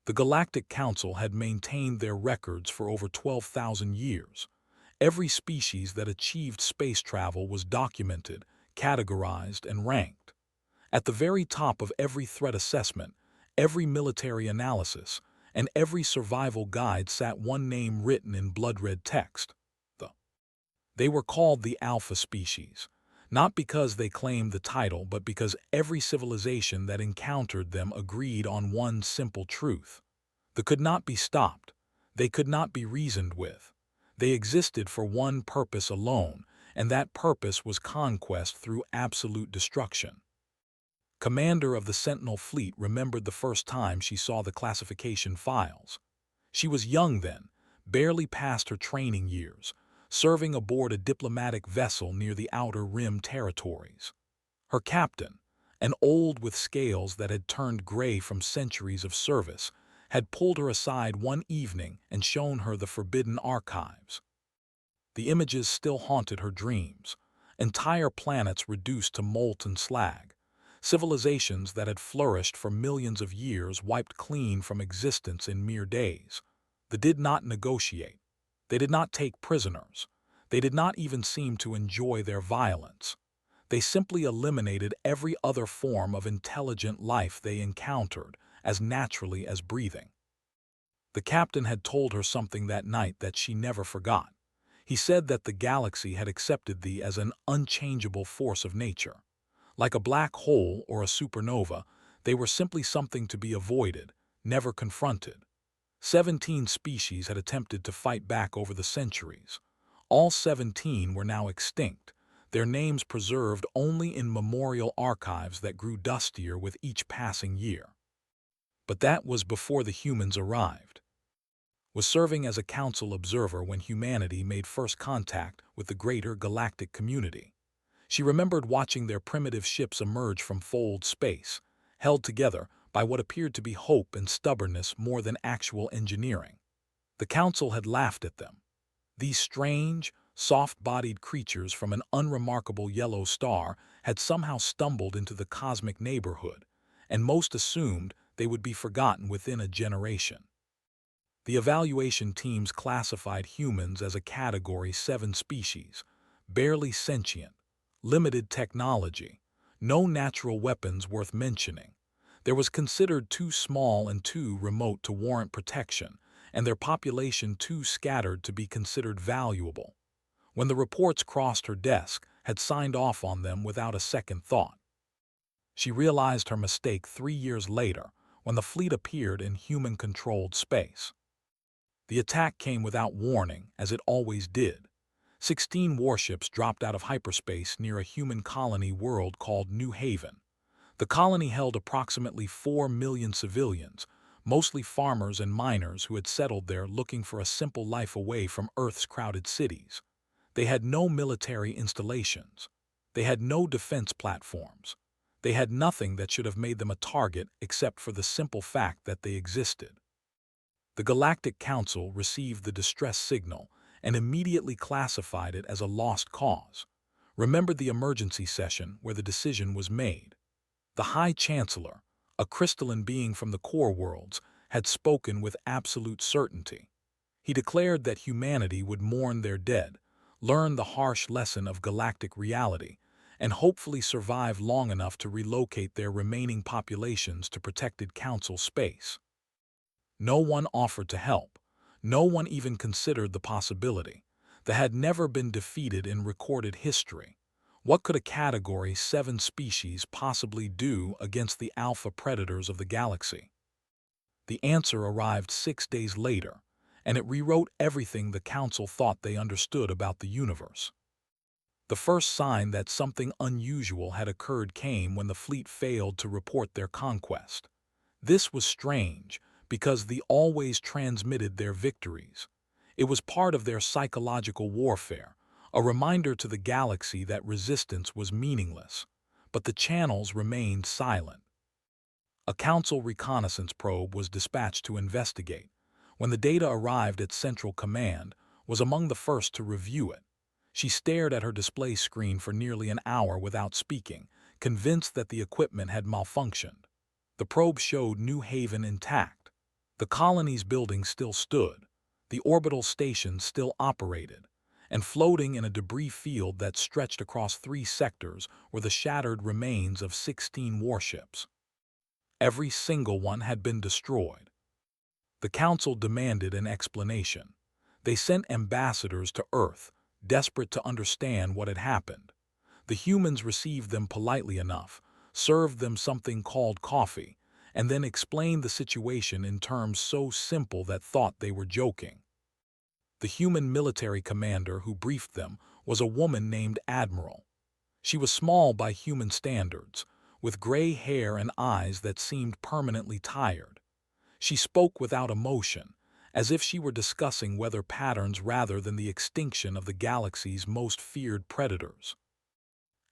The Galactic Council had maintained their records for over 12,000 years. Every species that achieved space travel was documented, categorized, and ranked. At the very top of every threat assessment, every military analysis, and every survival guide sat one name written in blood-red text. The. They were called the Alpha species, not because they claimed the title, but because every civilization that encountered them agreed on one simple truth. They could not be stopped. They could not be reasoned with. They existed for one purpose alone, and that purpose was conquest through absolute destruction. Commander of the Sentinel Fleet remembered the first time she saw the classification files. She was young then, barely past her training years, serving aboard a diplomatic vessel near the Outer Rim territories. Her captain, an old with scales that had turned gray from centuries of service, had pulled her aside one evening and shown her the forbidden archives. The images still haunted her dreams, entire planets reduced to molten slag, civilizations that had flourished for millions of years wiped clean from existence in mere days. They did not negotiate. They did not take prisoners. They did not even seem to enjoy their violence. They simply eliminated every other form of intelligent life they encountered as naturally as breathing. The captain had told her something that night that she never forgot. He said that the galaxy had accepted thee as an unchangeable force of nature. Like a black hole or a supernova, they were simply something to be avoided, never confronted. 17 species had attempted to fight back over the centuries. All 17 were now extinct, their names preserved only in memorial archives that grew dustier with each passing year. But that was before the humans arrived. Was serving as a council observer when humanity made first contact with the greater galactic community. She remembered watching their primitive ships emerge from fold space, held together by what appeared to be hope and stubbornness more than actual engineering. The council had laughed at them. These strange, soft-bodied creatures from an unremarkable yellow star had somehow stumbled into the cosmic neighborhood, and most assumed they would be forgotten within a generation. The evaluation teams classified humans as a Category 7 species, barely sentient, limited technology, no natural weapons worth mentioning. There was considered too small and too remote to warrant protection, and their population too scattered to be considered valuable. When the reports crossed her desk, had signed off on them without a second thought. She realized her mistake 3 years later, when the fleet appeared in human-controlled space. The attack came without warning, as it always did. 16 warships dropped out of hyperspace near a human colony world called New Haven. The colony held approximately 4 million civilians, mostly farmers and miners who had settled there looking for a simple life away from Earth's crowded cities. They had no military installations. They had no defense platforms. They had nothing that should have made them a target except for the simple fact that they existed. The Galactic Council received the distress signal and immediately classified it as a lost cause. Remembered the emergency session where the decision was made. The High Chancellor, a crystalline being from the core worlds, had spoken with absolute certainty. He declared that humanity would mourn their dead, learn the harsh lesson of galactic reality, and hopefully survive long enough to relocate their remaining populations to protected council space. No one offered to help. No one even considered the possibility. They had never been defeated in recorded history. What could a Category 7 species possibly do against the alpha predators of the galaxy? The answer arrived 6 days later, and it rewrote everything the Council thought they understood about the universe. The first sign that something unusual had occurred came when the fleet failed to report their conquest. This was strange, because they always transmitted their victories. It was part of their psychological warfare, a reminder to the galaxy that resistance was meaningless. But the channels remained silent. A Council reconnaissance probe was dispatched to investigate. When the data arrived at Central Command, was among the first to review it. She stared at her display screen for nearly an hour without speaking, convinced that the equipment had malfunctioned. The probe showed New Haven intact. The colony's buildings still stood, the orbital stations still operated, and floating in a debris field that stretched across 3 sectors were the shattered remains of 16 warships. Every single one had been destroyed. The Council demanded an explanation. They sent ambassadors to Earth, desperate to understand what had happened. The humans received them politely enough, served them something called coffee, and then explained the situation in terms so simple that thought they were joking. The human military commander who briefed them was a woman named Admiral. She was small by human standards, with gray hair and eyes that seemed permanently tired. She spoke without emotion, as if she were discussing weather patterns rather than the extinction of the galaxy's most feared predators.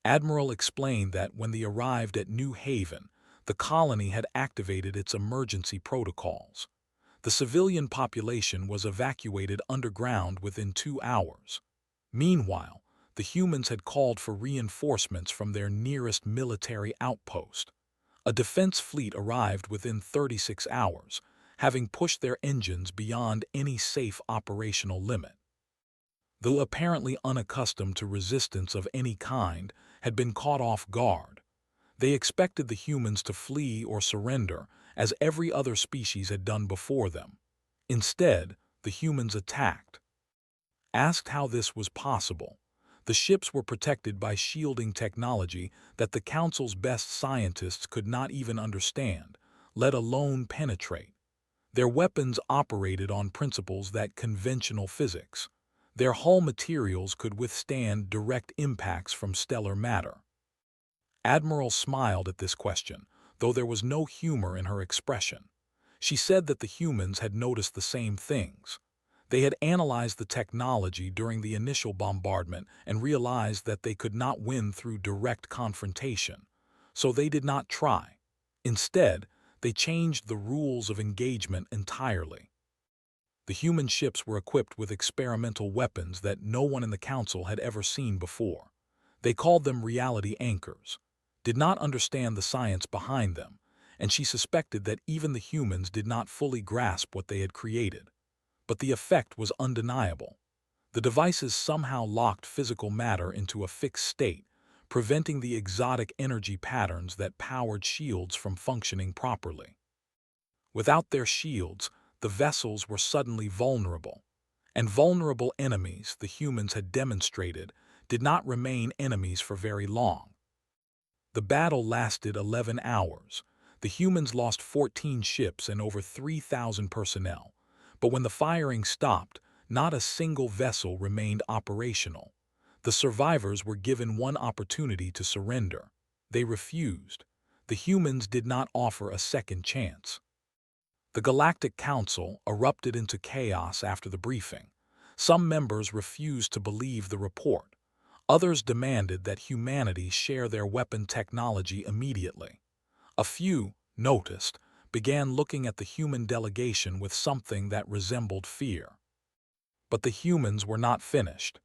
Admiral explained that when they arrived at New Haven, the colony had activated its emergency protocols. The civilian population was evacuated underground within 2 hours. Meanwhile, the humans had called for reinforcements from their nearest military outpost. A defense fleet arrived within 36 hours, having pushed their engines beyond any safe operational limit. Though apparently unaccustomed to resistance of any kind, had been caught off guard. They expected the humans to flee or surrender, as every other species had done before them. Instead, the humans attacked. Asked how this was possible, the ships were protected by shielding technology that the Council's best scientists could not even understand, let alone penetrate. Their weapons operated on principles that conventional physics. Their hull materials could withstand direct impacts from stellar matter. Admiral smiled at this question, though there was no humor in her expression. She said that the humans had noticed the same things. They had analyzed the technology during the initial bombardment and realized that they could not win through direct confrontation, so they did not try. Instead, they changed the rules of engagement entirely. The human ships were equipped with experimental weapons that no one in the Council had ever seen before. They called them reality anchors, did not understand the science behind them, and she suspected that even the humans did not fully grasp what they had created. But the effect was undeniable. The devices somehow locked physical matter into a fixed state, preventing the exotic energy patterns that powered shields from functioning properly. Without their shields, the vessels were suddenly vulnerable, and vulnerable enemies, the humans had demonstrated, did not remain enemies for very long. The battle lasted 11 hours. The humans lost 14 ships and over 3,000 personnel, but when the firing stopped, not a single vessel remained operational. The survivors were given one opportunity to surrender. They refused. The humans did not offer a second chance. The Galactic Council erupted into chaos after the briefing. Some members refused to believe the report. Others demanded that humanity share their weapon technology immediately. A few, noticed, began looking at the human delegation with something that resembled fear. But the humans were not finished.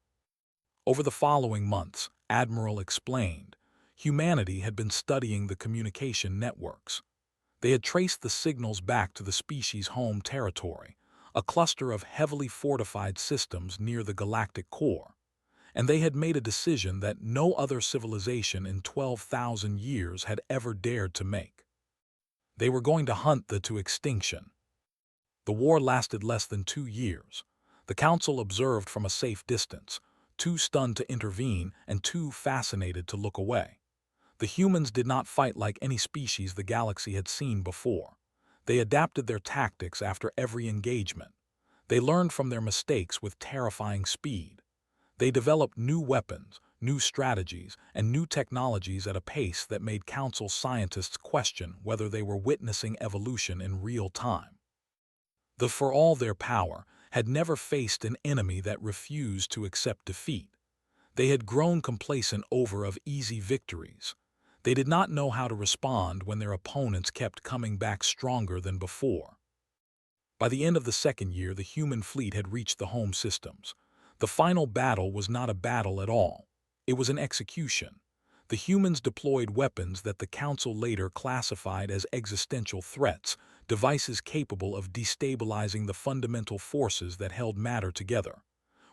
Over the following months, Admiral explained, humanity had been studying the communication networks. They had traced the signals back to the species' home territory, a cluster of heavily fortified systems near the galactic core, and they had made a decision that no other civilization in 12,000 years had ever dared to make. They were going to hunt the to extinction. The war lasted less than 2 years. The Council observed from a safe distance, too stunned to intervene and too fascinated to look away. The humans did not fight like any species the galaxy had seen before. They adapted their tactics after every engagement. They learned from their mistakes with terrifying speed. They developed new weapons, new strategies, and new technologies at a pace that made Council scientists question whether they were witnessing evolution in real time. They, for all their power, had never faced an enemy that refused to accept defeat. They had grown complacent over of easy victories. They did not know how to respond when their opponents kept coming back stronger than before. By the end of the second year, the human fleet had reached the home systems. The final battle was not a battle at all. It was an execution. The humans deployed weapons that the Council later classified as existential threats, devices capable of destabilizing the fundamental forces that held matter together.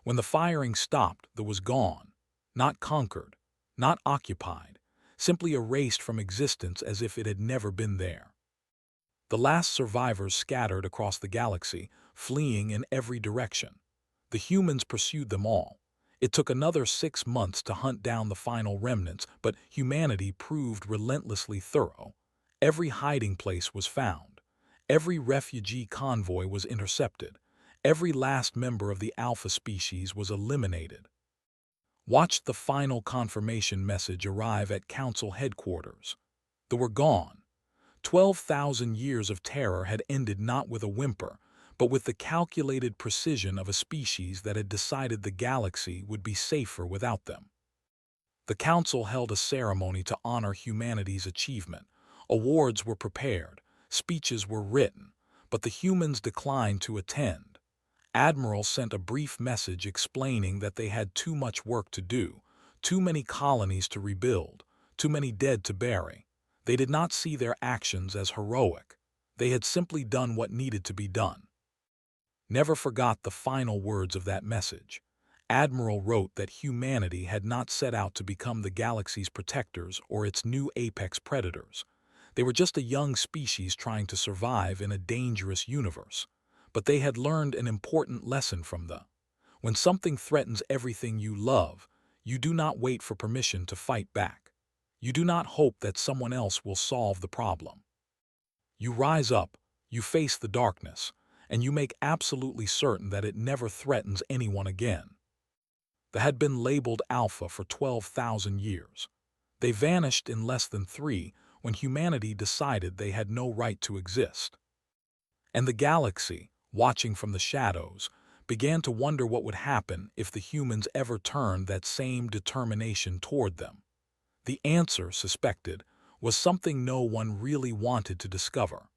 When the firing stopped, the was gone, not conquered, not occupied, simply erased from existence as if it had never been there. The last survivors scattered across the galaxy, fleeing in every direction. The humans pursued them all. It took another 6 months to hunt down the final remnants, but humanity proved relentlessly thorough. Every hiding place was found. Every refugee convoy was intercepted. Every last member of the Alpha species was eliminated. Watched the final confirmation message arrive at Council headquarters. They were gone. 12,000 years of terror had ended not with a whimper, but with the calculated precision of a species that had decided the galaxy would be safer without them. The Council held a ceremony to honor humanity's achievement. Awards were prepared, speeches were written, but the humans declined to attend. Admiral sent a brief message explaining that they had too much work to do, too many colonies to rebuild, too many dead to bury. They did not see their actions as heroic. They had simply done what needed to be done. Never forgot the final words of that message. Admiral wrote that humanity had not set out to become the galaxy's protectors or its new apex predators. They were just a young species trying to survive in a dangerous universe. But they had learned an important lesson from when something threatens everything you love, you do not wait for permission to fight back. You do not hope that someone else will solve the problem. You rise up, you face the darkness, and you make absolutely certain that it never threatens anyone again. They had been labeled Alpha for 12,000 years. They vanished in less than 3 when humanity decided they had no right to exist. And the galaxy, watching from the shadows, began to wonder what would happen if the humans ever turned that same determination toward them. The answer, suspected, was something no one really wanted to discover.